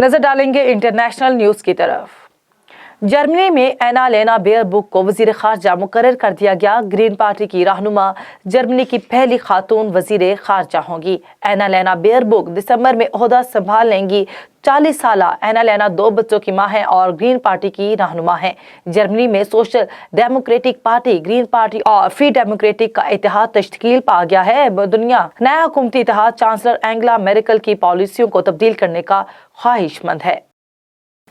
नजर डालेंगे international news की तरफ। जर्मनी में एनालेना बेयरबुक को वजीर खारजा मुकर्रर कर दिया गया। ग्रीन पार्टी की रहनुमा जर्मनी की पहली खातून वजीर खारजा होंगी। एनालेना बेयरबुक दिसंबर में ओहदा संभाल लेंगी। 40 साल एनालेना 2 बच्चों की मां है और ग्रीन पार्टी की रहनुमा है। जर्मनी में social democratic party, green party और फ्री डेमोक्रेटिक का इत्तेहाद तश्कील पा गया है। दुनिया नया हुकूमती इत्तेहाद चांसलर एंगेला मेर्केल की पॉलिसियों को तब्दील करने का ख्वाहिशमंद है।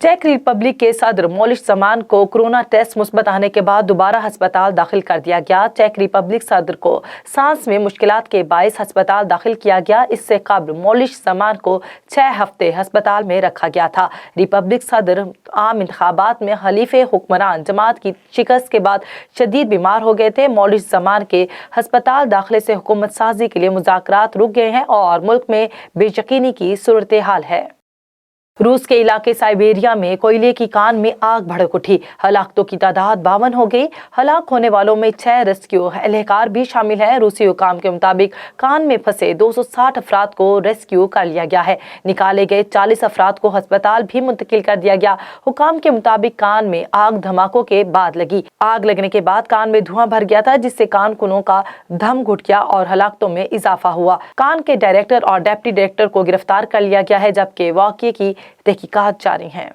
चेक रिपब्लिक के सदर मोलिश ज़मान को कोरोना टेस्ट मुस्बत आने के बाद दोबारा अस्पताल दाखिल कर दिया गया। चेक रिपब्लिक सदर को सांस में मुश्किलात के बायस अस्पताल दाखिल किया गया। इससे कबल मोलिश ज़मान को 6 हफ्ते अस्पताल में रखा गया था। रिपब्लिक सदर आम इंतखाबात में खलीफे हुक्मरान जमात की शिकस्त के बाद शदीद बीमार हो गए थे। मोलिश ज़मान के अस्पताल दाखिले से हुकूमत साजी के लिए मुज़ाकरात रुक गए हैं और मुल्क में बेयकीनी की सूरत हाल है। रूस के इलाके साइबेरिया में कोयले की कान में आग भड़क उठी। हलाकतों की तादाद 52 हो गई। हलाक होने वालों में 6 रेस्क्यू एहलकार भी शामिल हैं। रूसी हुकाम के मुताबिक कान में फंसे 260 अफराद को रेस्क्यू कर लिया गया है। निकाले गए 40 अफराद को अस्पताल भी मुंतकिल कर दिया गया। हुकाम के मुताबिक कान में आग धमाकों के बाद लगी। आग लगने के बाद कान में धुआं भर गया था, जिससे कान कुनों का दम घुट गया और हलाकतों में इजाफा हुआ। कान के डायरेक्टर और डिप्टी डायरेक्टर को गिरफ्तार कर लिया गया है, जबकि वाकये की तहकीकात जारी हैं।